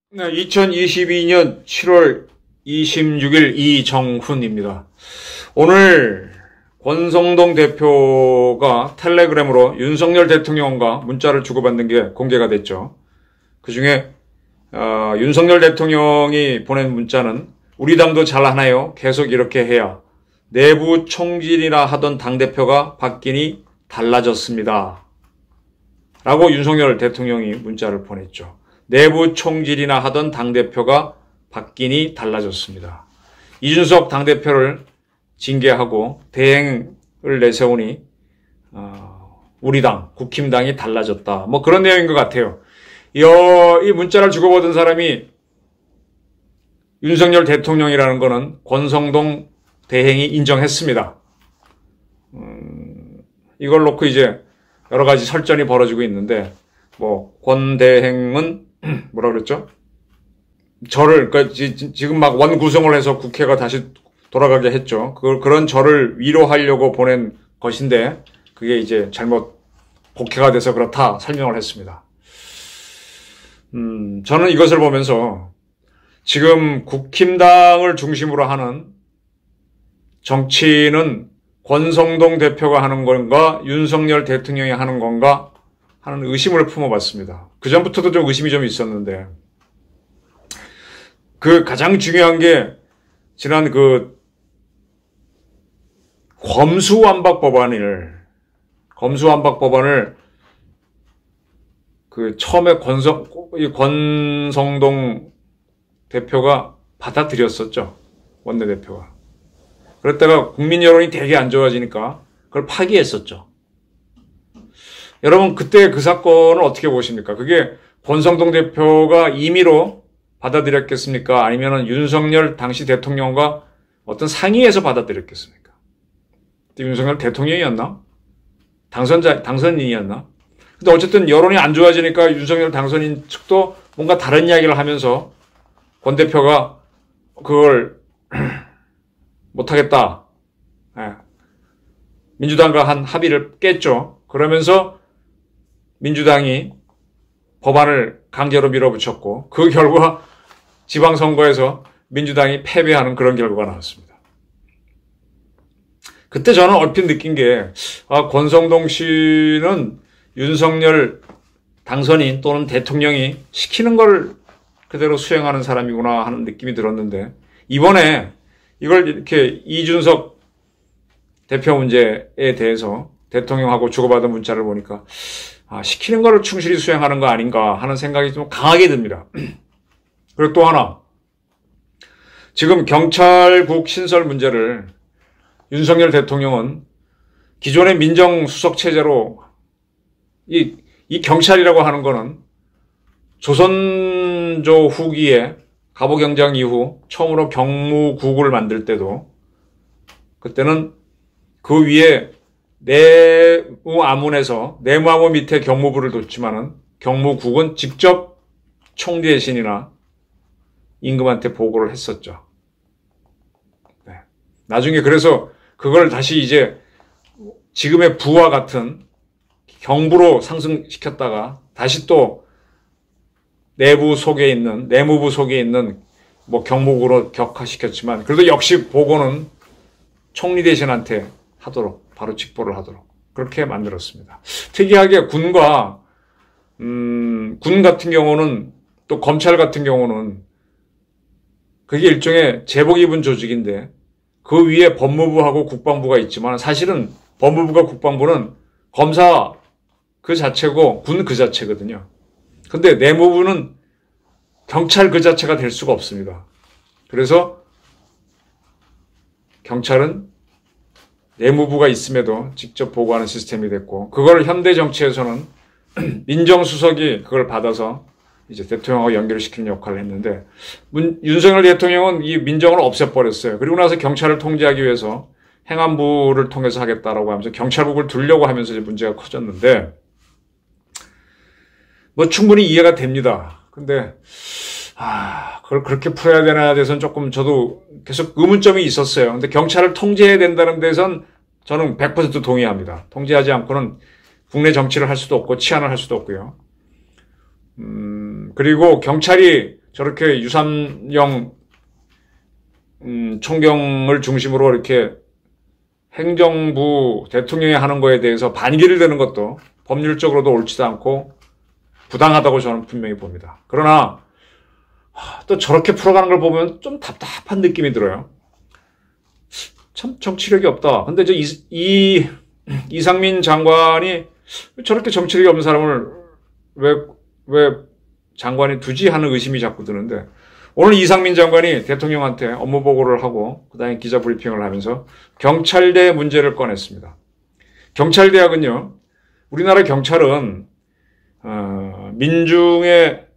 네, 2022년 7월 26일 이정훈입니다. 오늘 권성동 대표가 텔레그램으로 윤석열 대통령과 문자를 주고받는 게 공개가 됐죠. 그중에 윤석열 대통령이 보낸 문자는 우리 당도 잘하나요? 계속 이렇게 해야 내부 총질이나 하던 당대표가 바뀌니 달라졌습니다. 라고 윤석열 대통령이 문자를 보냈죠. 내부 총질이나 하던 당대표가 바뀌니 달라졌습니다. 이준석 당대표를 징계하고 대행을 내세우니 우리 당, 국힘당이 달라졌다. 뭐 그런 내용인 것 같아요. 이 문자를 주고받은 사람이 윤석열 대통령이라는 거는 권성동 대행이 인정했습니다. 이걸 놓고 이제 여러 가지 설전이 벌어지고 있는데, 권 대행은 뭐라 그랬죠? 그러니까 지금 막 원구성을 해서 국회가 다시 돌아가게 했죠. 그런 저를 위로하려고 보낸 것인데, 그게 이제 잘못 복해가 돼서 그렇다 설명을 했습니다. 저는 이것을 보면서 지금 국힘당을 중심으로 하는 정치는 권성동 대표가 하는 건가, 윤석열 대통령이 하는 건가 하는 의심을 품어봤습니다. 그전부터도 좀 의심이 좀 있었는데, 가장 중요한 게, 지난 검수완박 법안을 처음에 권성동 대표가 받아들였었죠. 원내대표가. 그랬다가 국민 여론이 되게 안 좋아지니까 그걸 파기했었죠. 여러분, 그때 그 사건을 어떻게 보십니까? 그게 권성동 대표가 임의로 받아들였겠습니까? 아니면은 윤석열 당시 대통령과 어떤 상의에서 받아들였겠습니까? 윤석열 대통령이었나? 당선인이었나? 근데 어쨌든 여론이 안 좋아지니까 윤석열 당선인 측도 뭔가 다른 이야기를 하면서 권 대표가 그걸 못하겠다. 민주당과 한 합의를 깼죠. 그러면서 민주당이 법안을 강제로 밀어붙였고, 그 결과 지방선거에서 민주당이 패배하는 그런 결과가 나왔습니다. 그때 저는 얼핏 느낀 게, 권성동 씨는 윤석열 당선인 또는 대통령이 시키는 걸 그대로 수행하는 사람이구나 하는 느낌이 들었는데, 이번에 이걸 이렇게 이준석 대표 문제에 대해서 대통령하고 주고받은 문자를 보니까 시키는 거를 충실히 수행하는 거 아닌가 하는 생각이 좀 강하게 듭니다. 그리고 또 하나, 지금 경찰국 신설 문제를 윤석열 대통령은 기존의 민정수석 체제로 이 경찰이라고 하는 거는 조선조 후기에 갑오경장 이후 처음으로 경무국을 만들 때도 그때는 그 위에 내무암문에서 내무암문 밑에 경무부를 뒀지만은 경무국은 직접 총리 대신이나 임금한테 보고를 했었죠. 네. 나중에 그래서 그걸 다시 이제 지금의 부와 같은 경부로 상승시켰다가 다시 또 내무부 속에 있는 경무국으로 격화시켰지만, 그래도 역시 보고는 총리 대신한테 하도록, 바로 직보를 하도록 그렇게 만들었습니다. 특이하게 군 같은 경우는, 또 검찰 같은 경우는 그게 일종의 제복 입은 조직인데 그 위에 법무부하고 국방부가 있지만, 사실은 법무부가 국방부는 검사 그 자체고 군 그 자체거든요. 근데 내무부는 경찰 그 자체가 될 수가 없습니다. 그래서 경찰은 내무부가 있음에도 직접 보고하는 시스템이 됐고, 그걸 현대 정치에서는 민정수석이 그걸 받아서 이제 대통령하고 연결시키는 역할을 했는데, 윤석열 대통령은 이 민정을 없애버렸어요. 그리고 나서 경찰을 통제하기 위해서 행안부를 통해서 하겠다라고 하면서 경찰국을 두려고 하면서 이제 문제가 커졌는데, 충분히 이해가 됩니다. 근데 그걸 그렇게 풀어야 되나에 대해서는 조금 저도 계속 의문점이 있었어요. 근데 경찰을 통제해야 된다는 데선 저는 100% 동의합니다. 통제하지 않고는 국내 정치를 할 수도 없고 치안을 할 수도 없고요. 그리고 경찰이 저렇게 유삼영 총경을 중심으로 이렇게 행정부 대통령이 하는 거에 대해서 반기를 드는 것도 법률적으로도 옳지도 않고 부당하다고 저는 분명히 봅니다. 그러나 또 저렇게 풀어가는 걸 보면 좀 답답한 느낌이 들어요. 참 정치력이 없다. 근데 이상민 장관이 저렇게 정치력이 없는 사람을 왜 장관이 두지 하는 의심이 자꾸 드는데, 오늘 이상민 장관이 대통령한테 업무 보고를 하고 그다음에 기자 브리핑을 하면서 경찰대 문제를 꺼냈습니다. 경찰대학은요, 우리나라 경찰은 민중의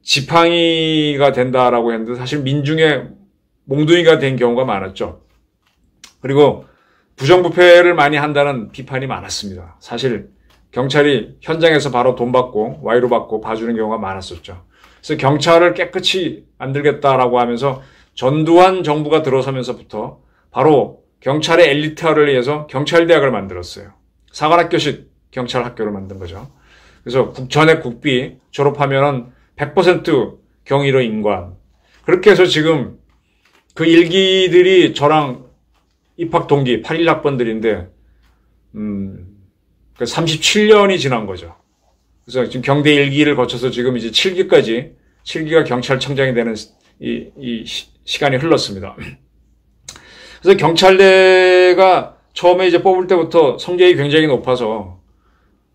지팡이가 된다라고 했는데 사실 민중의 몽둥이가 된 경우가 많았죠. 그리고 부정부패를 많이 한다는 비판이 많았습니다. 사실 경찰이 현장에서 바로 돈 받고 와이로 받고 봐주는 경우가 많았었죠. 그래서 경찰을 깨끗이 만들겠다라고 하면서 전두환 정부가 들어서면서부터 바로 경찰의 엘리트화를 위해서 경찰대학을 만들었어요. 사관학교식 경찰학교를 만든 거죠. 그래서 전액 국비 졸업하면은 100% 경위로 인관. 그렇게 해서 지금 그 일기들이 저랑 입학 동기 81학번들인데 37년이 지난 거죠. 그래서 지금 경대 1기를 거쳐서 지금 이제 7기가 경찰청장이 되는 시간이 흘렀습니다. 그래서 경찰대가 처음에 이제 뽑을 때부터 성적이 굉장히 높아서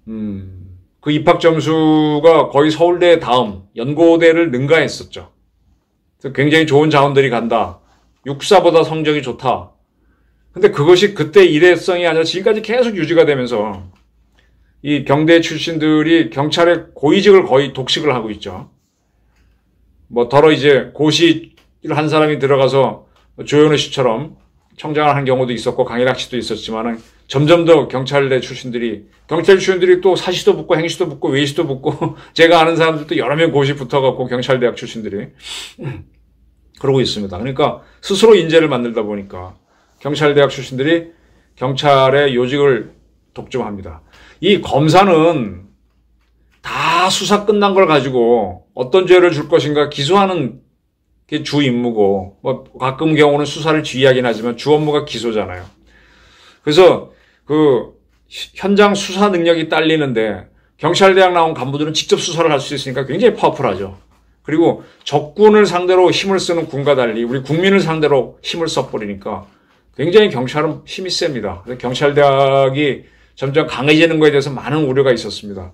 그 입학 점수가 거의 서울대 다음 연고대를 능가했었죠. 그래서 굉장히 좋은 자원들이 간다. 육사보다 성적이 좋다. 근데 그것이 그때 일회성이 아니라 지금까지 계속 유지가 되면서 이 경대 출신들이 경찰의 고위직을 거의 독식을 하고 있죠. 더러 이제 고시를 한 사람이 들어가서 조현우 씨처럼 청장을 한 경우도 있었고 강일학 씨도 있었지만은 점점 더 경찰 출신들이 또 사시도 붙고 행시도 붙고 외시도 붙고 제가 아는 사람들도 여러 명 고시 붙어갖고 경찰대학 출신들이 그러고 있습니다. 그러니까 스스로 인재를 만들다 보니까 경찰대학 출신들이 경찰의 요직을 독점합니다. 이 검사는 다 수사 끝난 걸 가지고 어떤 죄를 줄 것인가 기소하는 게 주 임무고, 가끔 경우는 수사를 지휘하긴 하지만 주 업무가 기소잖아요. 그래서 현장 수사 능력이 딸리는데 경찰대학 나온 간부들은 직접 수사를 할 수 있으니까 굉장히 파워풀하죠. 그리고 적군을 상대로 힘을 쓰는 군과 달리 우리 국민을 상대로 힘을 써버리니까 굉장히 경찰은 힘이 셉니다. 그래서 경찰대학이 점점 강해지는 것에 대해서 많은 우려가 있었습니다.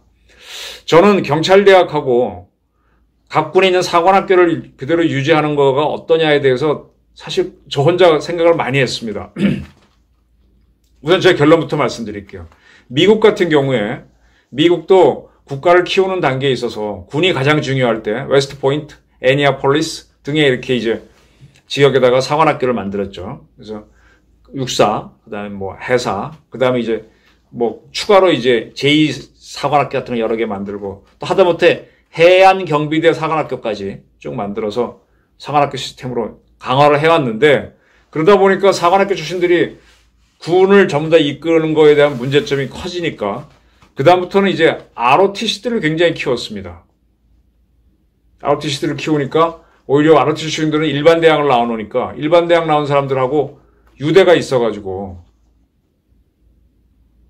저는 경찰대학하고 각 군에 있는 사관학교를 그대로 유지하는 거가 어떠냐에 대해서 사실 저 혼자 생각을 많이 했습니다. 우선 제 결론부터 말씀드릴게요. 미국 같은 경우에 미국도 국가를 키우는 단계에 있어서 군이 가장 중요할 때 웨스트 포인트, 애니아폴리스 등에 이렇게 이제 지역에다가 사관학교를 만들었죠. 그래서 육사, 그다음에 해사, 그다음에 이제 추가로 이제 제2사관학교 같은 거 여러 개 만들고 또 하다못해 해안경비대 사관학교까지 쭉 만들어서 사관학교 시스템으로 강화를 해왔는데, 그러다 보니까 사관학교 출신들이 군을 전부 다 이끄는 거에 대한 문제점이 커지니까 그다음부터는 이제 ROTC들을 굉장히 키웠습니다. ROTC들을 키우니까 오히려 ROTC 출신들은 일반 대학을 나와놓으니까 일반 대학 나온 사람들하고 유대가 있어가지고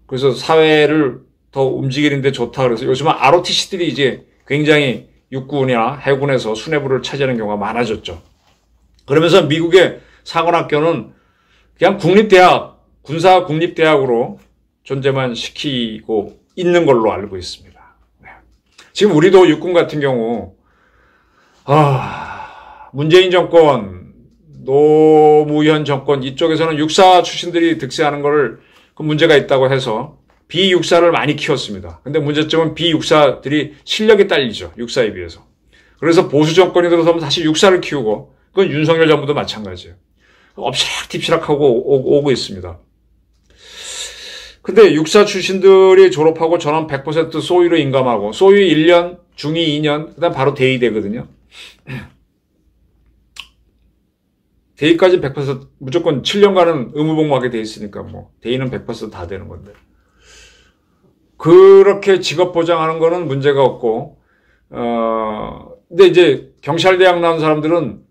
그래서 사회를 더 움직이는데 좋다. 그래서 요즘은 ROTC들이 이제 굉장히 육군이나 해군에서 수뇌부를 차지하는 경우가 많아졌죠. 그러면서 미국의 사관학교는 그냥 국립대학, 군사 국립대학으로 존재만 시키고 있는 걸로 알고 있습니다. 네. 지금 우리도 육군 같은 경우 문재인 정권, 노무현 정권 이쪽에서는 육사 출신들이 득세하는 거를 그 문제가 있다고 해서 비육사를 많이 키웠습니다. 근데 문제점은 비육사들이 실력이 딸리죠. 육사에 비해서. 그래서 보수 정권이 들어서면 다시 육사를 키우고, 그건 윤석열 정부도 마찬가지예요. 엎치락뒤치락하고 오고 있습니다. 근데 육사 출신들이 졸업하고 전원 100% 소위로 인감하고, 소위 1년, 중위 2년, 그 다음 바로 대위되거든요. 대위까지 100% 무조건 7년간은 의무복무하게 돼 있으니까 뭐 대위는 100%다 되는 건데. 그렇게 직업 보장하는 거는 문제가 없고, 근데 이제 경찰대학 나온 사람들은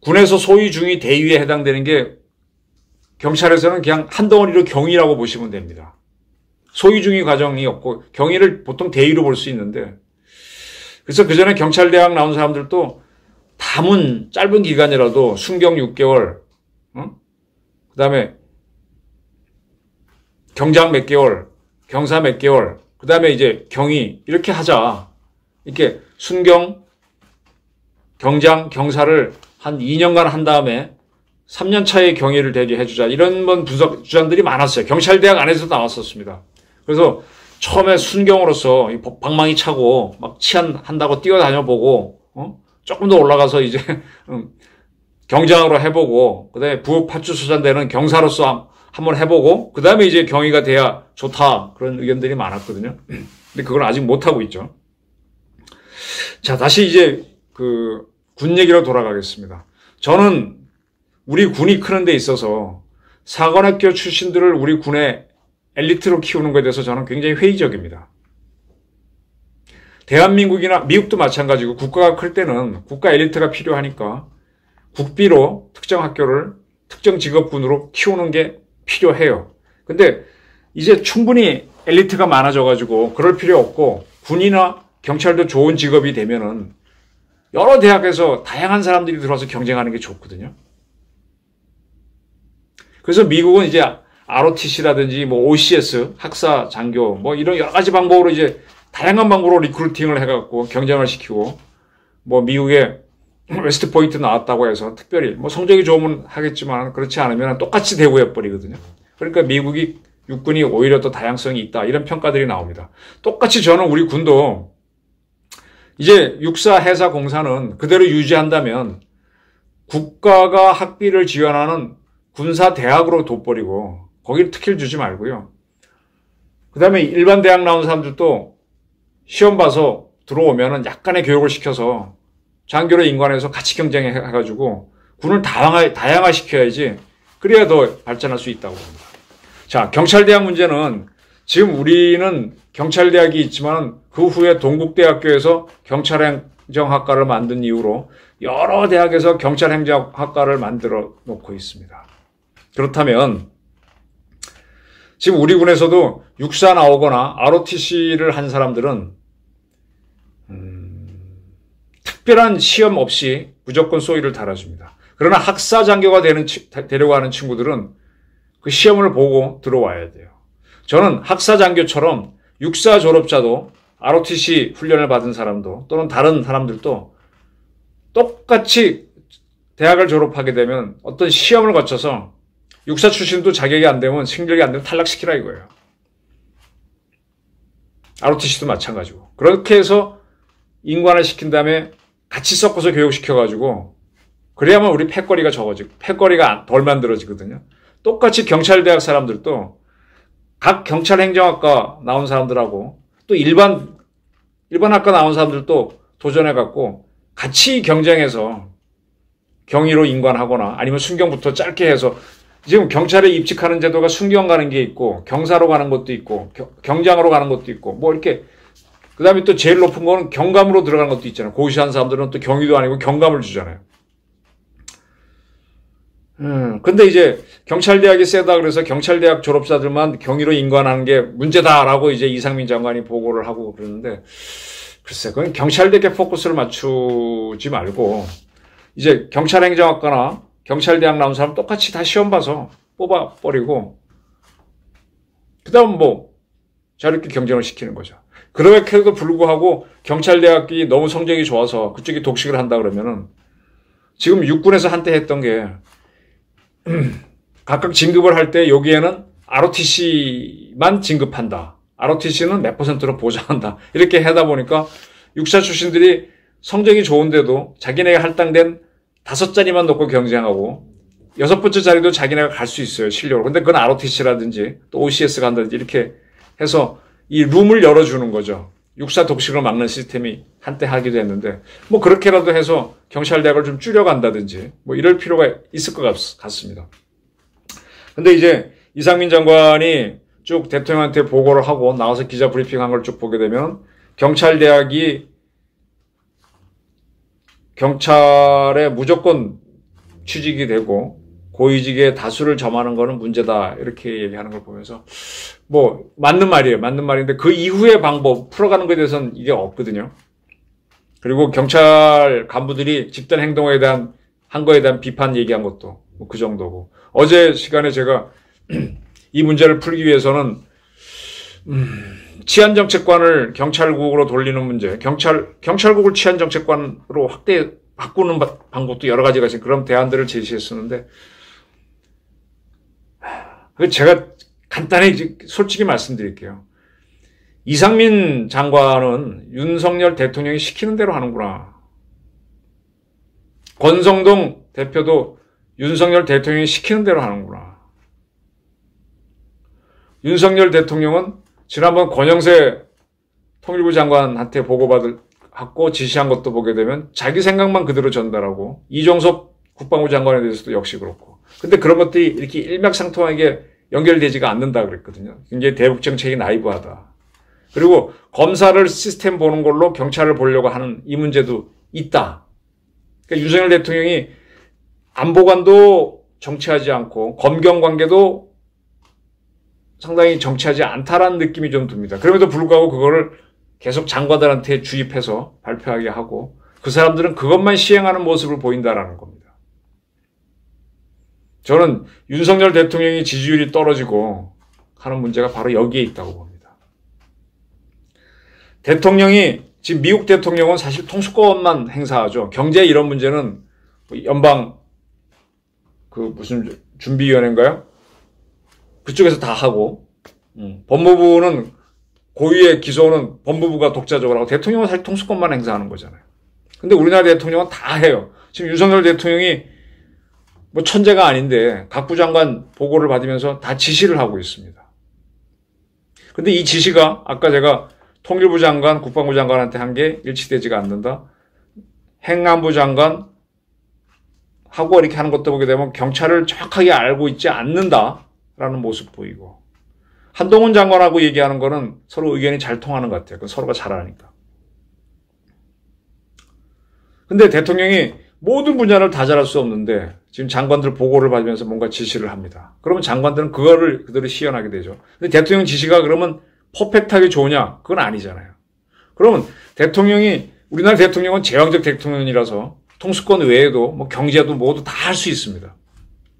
군에서 소위 중위 대위에 해당되는 게 경찰에서는 그냥 한 덩어리로 경위라고 보시면 됩니다. 소위 중위 과정이 없고 경위를 보통 대위로 볼 수 있는데, 그래서 그 전에 경찰대학 나온 사람들도 담은 짧은 기간이라도 순경 6개월, 그 다음에 경장 몇 개월, 경사 몇 개월, 그 다음에 이제 경위 이렇게 하자. 이렇게 순경, 경장, 경사를 한 2년간 한 다음에 3년 차에 경위를 대게 해주자. 이런 주장들이 많았어요. 경찰대학 안에서도 나왔었습니다. 그래서 처음에 순경으로서 방망이 차고 막 치안한다고 뛰어다녀보고, 조금 더 올라가서 이제 경장으로 해보고, 그 다음에 부업 파출소장되는 경사로서 한번 해보고, 그 다음에 이제 경위가 돼야 좋다. 그런 의견들이 많았거든요. 근데 그걸 아직 못하고 있죠. 자, 다시 이제 군 얘기로 돌아가겠습니다. 저는 우리 군이 크는 데 있어서 사관학교 출신들을 우리 군의 엘리트로 키우는 것에 대해서 저는 굉장히 회의적입니다. 대한민국이나 미국도 마찬가지고 국가가 클 때는 국가 엘리트가 필요하니까 국비로 특정 학교를 특정 직업군으로 키우는 게 필요해요. 근데 이제 충분히 엘리트가 많아져가지고 그럴 필요 없고 군이나 경찰도 좋은 직업이 되면은 여러 대학에서 다양한 사람들이 들어와서 경쟁하는 게 좋거든요. 그래서 미국은 이제 ROTC라든지 뭐 OCS, 학사, 장교 뭐 이런 여러 가지 방법으로 이제 다양한 방법으로 리크루팅을 해갖고 경쟁을 시키고, 뭐 미국에 웨스트포인트 나왔다고 해서 특별히 뭐 성적이 좋으면 하겠지만 그렇지 않으면 똑같이 대우해버리거든요. 그러니까 미국이 육군이 오히려 더 다양성이 있다 이런 평가들이 나옵니다. 똑같이 저는 우리 군도 이제 육사, 해사, 공사는 그대로 유지한다면 국가가 학비를 지원하는 군사 대학으로 둬버리고 거기를 특혜를 주지 말고요. 그 다음에 일반 대학 나온 사람들도 시험 봐서 들어오면은 약간의 교육을 시켜서 장교로 인관해서 같이 경쟁해가지고 군을 다양화시켜야지 그래야 더 발전할 수 있다고 봅니다. 자, 경찰대학 문제는 지금 우리는 경찰대학이 있지만 그 후에 동국대학교에서 경찰행정학과를 만든 이후로 여러 대학에서 경찰행정학과를 만들어 놓고 있습니다. 그렇다면 지금 우리 군에서도 육사 나오거나 ROTC를 한 사람들은 특별한 시험 없이 무조건 소위를 달아줍니다. 그러나 학사 장교가 되려고 하는 친구들은 그 시험을 보고 들어와야 돼요. 저는 학사 장교처럼 육사 졸업자도 ROTC 훈련을 받은 사람도 또는 다른 사람들도 똑같이 대학을 졸업하게 되면 어떤 시험을 거쳐서 육사 출신도 자격이 안 되면 승격이 안 되면 탈락시키라 이거예요. ROTC도 마찬가지고. 그렇게 해서 인관을 시킨 다음에 같이 섞어서 교육시켜가지고 그래야만 우리 패거리가 적어지고 패거리가 덜 만들어지거든요. 똑같이 경찰대학 사람들도 각 경찰행정학과 나온 사람들하고 또 일반 학과 나온 사람들도 도전해갖고 같이 경쟁해서 경위로 인관하거나 아니면 순경부터 짧게 해서 지금 경찰에 입직하는 제도가 순경 가는 게 있고 경사로 가는 것도 있고 경장으로 가는 것도 있고 뭐 이렇게 그 다음에 또 제일 높은 거는 경감으로 들어가는 것도 있잖아요. 고시한 사람들은 또 경위도 아니고 경감을 주잖아요. 근데 이제 경찰대학이 세다 그래서 경찰대학 졸업자들만 경위로 인관하는 게 문제다라고 이제 이상민 장관이 보고를 하고 그러는데 글쎄 그건 경찰대학에 포커스를 맞추지 말고 이제 경찰행정학과나 경찰대학 나온 사람 똑같이 다 시험 봐서 뽑아버리고 그 다음 뭐 자유롭게 경쟁을 시키는 거죠. 그렇게도 불구하고 경찰대학이 너무 성적이 좋아서 그쪽이 독식을 한다 그러면은 지금 육군에서 한때 했던 게 각각 진급을 할 때 여기에는 ROTC만 진급한다. ROTC는 몇 %로 보장한다. 이렇게 하다 보니까 육사 출신들이 성적이 좋은데도 자기네가 할당된 5자리만 놓고 경쟁하고 6번째 자리도 자기네가 갈 수 있어요. 실력으로. 근데 그건 ROTC라든지 또 OCS 간다든지 이렇게 해서 이 룸을 열어주는 거죠. 육사 독식을 막는 시스템이 한때 하기도 했는데 뭐 그렇게라도 해서 경찰대학을 좀 줄여간다든지 뭐 이럴 필요가 있을 것 같습니다. 근데 이제 이상민 장관이 쭉 대통령한테 보고를 하고 나와서 기자 브리핑한 걸 쭉 보게 되면 경찰대학이 경찰에 무조건 취직이 되고 고위직의 다수를 점하는 거는 문제다 이렇게 얘기하는 걸 보면서 뭐 맞는 말이에요. 맞는 말인데 그 이후의 방법 풀어가는 거에 대해서는 이게 없거든요. 그리고 경찰 간부들이 집단 행동에 대한 한 거에 대한 비판 얘기한 것도 뭐 그 정도고 어제 시간에 제가 이 문제를 풀기 위해서는 치안정책관을 경찰국으로 돌리는 문제, 경찰국을 치안정책관으로 바꾸는 방법도 여러 가지가 있어요. 그런 대안들을 제시했었는데, 제가 간단히 솔직히 말씀드릴게요. 이상민 장관은 윤석열 대통령이 시키는 대로 하는구나. 권성동 대표도 윤석열 대통령이 시키는 대로 하는구나. 윤석열 대통령은 지난번 권영세 통일부 장관한테 보고받고 지시한 것도 보게 되면 자기 생각만 그대로 전달하고 이종섭 국방부 장관에 대해서도 역시 그렇고. 근데 그런 것들이 이렇게 일맥상통하게 연결되지가 않는다 그랬거든요. 굉장히 대북 정책이 나이브하다. 그리고 검사를 시스템 보는 걸로 경찰을 보려고 하는 이 문제도 있다. 그러니까 윤석열 대통령이 안보관도 정치하지 않고 검경 관계도 상당히 정치하지 않다라는 느낌이 좀 듭니다. 그럼에도 불구하고 그거를 계속 장관들한테 주입해서 발표하게 하고 그 사람들은 그것만 시행하는 모습을 보인다라는 겁니다. 저는 윤석열 대통령이 지지율이 떨어지고 하는 문제가 바로 여기에 있다고 봅니다. 대통령이 지금 미국 대통령은 사실 통수권만 행사하죠. 경제 이런 문제는 연방 무슨 준비위원회인가요? 그쪽에서 다 하고 법무부는 고위의 기소는 법무부가 독자적으로 하고 대통령은 사실 통수권만 행사하는 거잖아요. 근데 우리나라 대통령은 다 해요. 지금 윤석열 대통령이 뭐 천재가 아닌데 각부 장관 보고를 받으면서 다 지시를 하고 있습니다. 근데 이 지시가 아까 제가 통일부 장관, 국방부 장관한테 한 게 일치되지가 않는다. 행안부 장관 하고 이렇게 하는 것도 보게 되면 경찰을 정확하게 알고 있지 않는다라는 모습 보이고 한동훈 장관하고 얘기하는 거는 서로 의견이 잘 통하는 것 같아요. 서로가 잘 아니까. 근데 대통령이 모든 분야를 다 잘할 수 없는데 지금 장관들 보고를 받으면서 뭔가 지시를 합니다. 그러면 장관들은 그거를 그대로 시연하게 되죠. 근데 대통령 지시가 그러면 퍼펙트하게 좋으냐? 그건 아니잖아요. 그러면 우리나라 대통령은 제왕적 대통령이라서 통수권 외에도 뭐 경제도 모두 다 할 수 있습니다.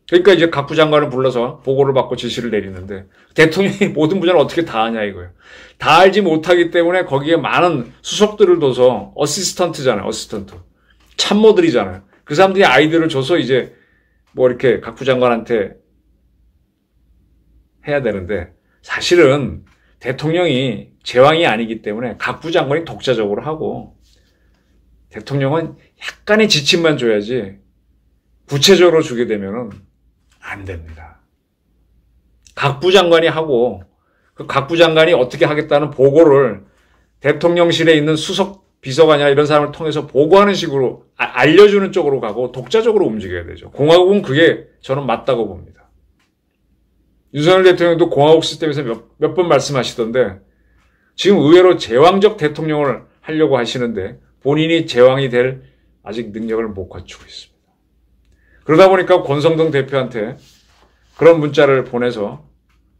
그러니까 이제 각부 장관을 불러서 보고를 받고 지시를 내리는데 대통령이 모든 분야를 어떻게 다 하냐 이거예요. 다 알지 못하기 때문에 거기에 많은 수석들을 둬서 어시스턴트잖아요. 어시스턴트. 참모들이잖아요. 그 사람들이 아이디어를 줘서 이제 뭐 이렇게 각부 장관한테 해야 되는데 사실은 대통령이 제왕이 아니기 때문에 각부 장관이 독자적으로 하고 대통령은 약간의 지침만 줘야지 구체적으로 주게 되면은 안 됩니다. 각부 장관이 하고 그 각부 장관이 어떻게 하겠다는 보고를 대통령실에 있는 수석 비서관이나 이런 사람을 통해서 보고하는 식으로 알려주는 쪽으로 가고 독자적으로 움직여야 되죠. 공화국은 그게 저는 맞다고 봅니다. 윤석열 대통령도 공화국 시스템에서 몇 번 말씀하시던데 지금 의외로 제왕적 대통령을 하려고 하시는데 본인이 제왕이 될 아직 능력을 못 갖추고 있습니다. 그러다 보니까 권성동 대표한테 그런 문자를 보내서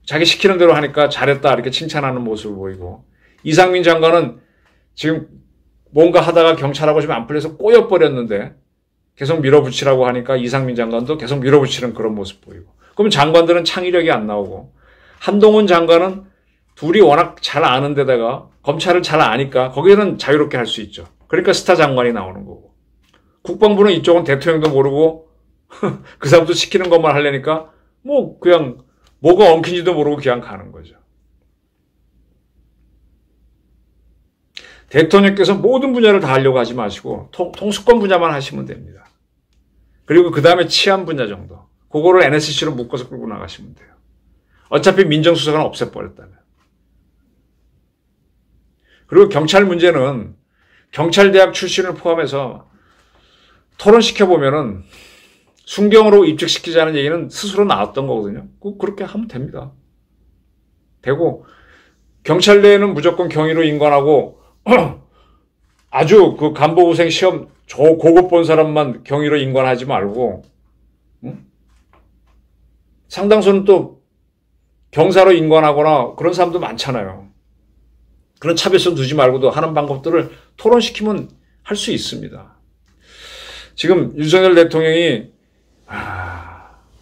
자기 시키는 대로 하니까 잘했다 이렇게 칭찬하는 모습을 보이고 이상민 장관은 지금 뭔가 하다가 경찰하고 좀 안 풀려서 꼬여버렸는데 계속 밀어붙이라고 하니까 이상민 장관도 계속 밀어붙이는 그런 모습 보이고 그럼 장관들은 창의력이 안 나오고 한동훈 장관은 둘이 워낙 잘 아는 데다가 검찰을 잘 아니까 거기에는 자유롭게 할 수 있죠. 그러니까 스타 장관이 나오는 거고 국방부는 이쪽은 대통령도 모르고 그 사람도 시키는 것만 하려니까 뭐 그냥 뭐가 엉킨지도 모르고 그냥 가는 거죠. 대통령께서 모든 분야를 다 하려고 하지 마시고 통수권 분야만 하시면 됩니다. 그리고 그 다음에 치안 분야 정도. 그거를 NSC로 묶어서 끌고 나가시면 돼요. 어차피 민정수석은 없애버렸다면. 그리고 경찰 문제는 경찰대학 출신을 포함해서 토론시켜보면은 순경으로 입직시키자는 얘기는 스스로 나왔던 거거든요. 그렇게 하면 됩니다. 되고, 경찰 내에는 무조건 경위로 인관하고, 아주 그 간부후생 시험 고급 본 사람만 경위로 인관하지 말고, 응? 상당수는 또 경사로 인관하거나 그런 사람도 많잖아요. 그런 차별성 두지 말고도 하는 방법들을 토론시키면 할 수 있습니다. 지금 윤석열 대통령이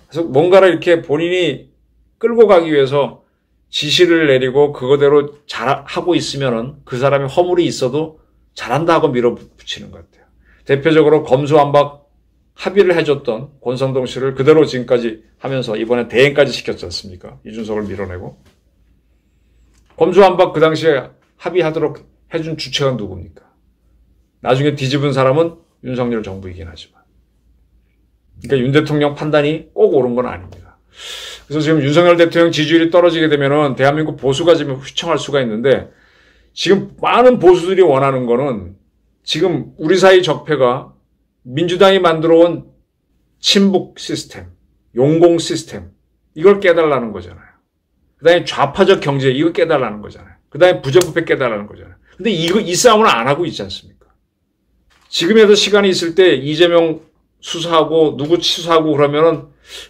그래서 뭔가를 이렇게 본인이 끌고 가기 위해서 지시를 내리고 그거대로 잘하고 있으면은 그 사람이 허물이 있어도 잘한다 하고 밀어붙이는 것 같아요. 대표적으로 검수완박 합의를 해줬던 권성동 씨를 그대로 지금까지 하면서 이번에 대행까지 시켰지 않습니까? 이준석을 밀어내고. 검수완박 그 당시에 합의하도록 해준 주체가 누굽니까? 나중에 뒤집은 사람은 윤석열 정부이긴 하지만. 그러니까 윤 대통령 판단이 꼭 옳은 건 아닙니다. 그래서 지금 윤석열 대통령 지지율이 떨어지게 되면은 대한민국 보수가 지금 휘청할 수가 있는데 지금 많은 보수들이 원하는 거는 지금 우리 사이 적폐가 민주당이 만들어온 친북 시스템, 용공 시스템 이걸 깨달라는 거잖아요. 그 다음에 좌파적 경제 이거 깨달라는 거잖아요. 그 다음에 부정부패 깨달라는 거잖아요. 근데 이 싸움을 안 하고 있지 않습니까? 지금에도 시간이 있을 때 이재명 수사하고 누구 수사하고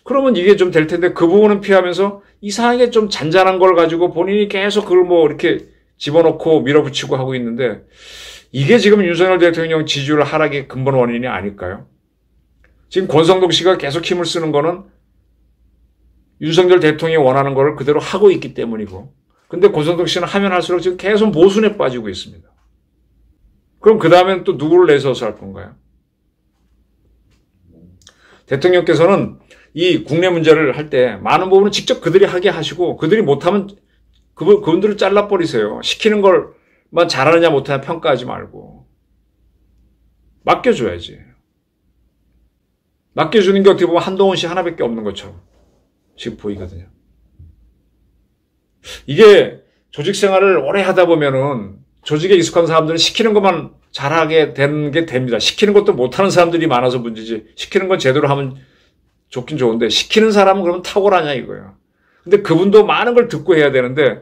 그러면 이게 좀 될 텐데 그 부분은 피하면서 이상하게 좀 잔잔한 걸 가지고 본인이 계속 그걸 뭐 이렇게 집어넣고 밀어붙이고 하고 있는데 이게 지금 윤석열 대통령 지지율 하락의 근본 원인이 아닐까요? 지금 권성동 씨가 계속 힘을 쓰는 거는 윤석열 대통령이 원하는 거를 그대로 하고 있기 때문이고 근데 권성동 씨는 하면 할수록 지금 계속 모순에 빠지고 있습니다. 그럼 그 다음엔 또 누구를 내세워서 할 건가요? 대통령께서는 이 국내 문제를 할 때 많은 부분은 직접 그들이 하게 하시고 그들이 못하면 그분들을 잘라버리세요. 시키는 걸만 잘하느냐 못하느냐 평가하지 말고. 맡겨줘야지. 맡겨주는 게 어떻게 보면 한동훈 씨 하나밖에 없는 것처럼 지금 보이거든요. 이게 조직 생활을 오래 하다 보면은 조직에 익숙한 사람들은 시키는 것만 잘하게 되는 게 됩니다. 시키는 것도 못하는 사람들이 많아서 문제지. 시키는 건 제대로 하면 좋긴 좋은데 시키는 사람은 그러면 탁월하냐 이거예요. 근데 그분도 많은 걸 듣고 해야 되는데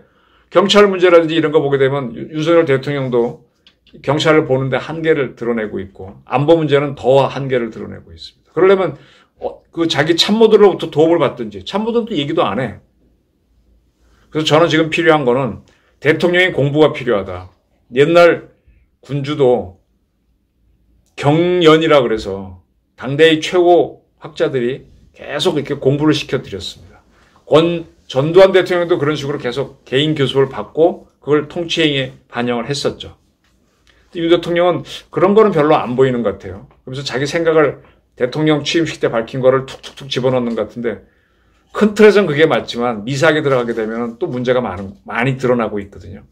경찰 문제라든지 이런 거 보게 되면 윤석열 대통령도 경찰을 보는데 한계를 드러내고 있고 안보 문제는 더 한계를 드러내고 있습니다. 그러려면 그 자기 참모들로부터 도움을 받든지 참모들도 얘기도 안 해. 그래서 저는 지금 필요한 거는 대통령의 공부가 필요하다. 옛날 군주도 경연이라 그래서 당대의 최고 학자들이 계속 이렇게 공부를 시켜드렸습니다. 전두환 대통령도 그런 식으로 계속 개인 교습을 받고 그걸 통치행위에 반영을 했었죠. 윤 대통령은 그런 거는 별로 안 보이는 것 같아요. 그래서 자기 생각을 대통령 취임식 때 밝힌 거를 툭툭툭 집어넣는 것 같은데 큰 틀에서는 그게 맞지만 미세하게 들어가게 되면 또 문제가 많이 드러나고 있거든요.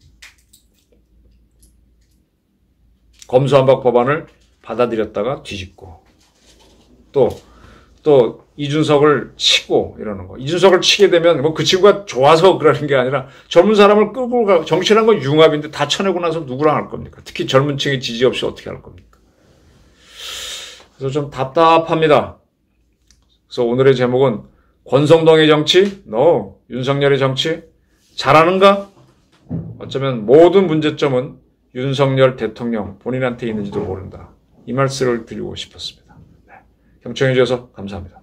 검수완박 법안을 받아들였다가 뒤집고 또 이준석을 치고 이러는 거. 이준석을 치게 되면 뭐 그 친구가 좋아서 그러는 게 아니라 젊은 사람을 끌고 가. 정치라는 건 융합인데 다 쳐내고 나서 누구랑 할 겁니까? 특히 젊은 층의 지지 없이 어떻게 할 겁니까? 그래서 좀 답답합니다. 그래서 오늘의 제목은 권성동의 정치? No. 윤석열의 정치? 잘하는가? 어쩌면 모든 문제점은 윤석열 대통령 본인한테 있는지도 모른다. 이 말씀을 드리고 싶었습니다. 경청해 주셔서 감사합니다.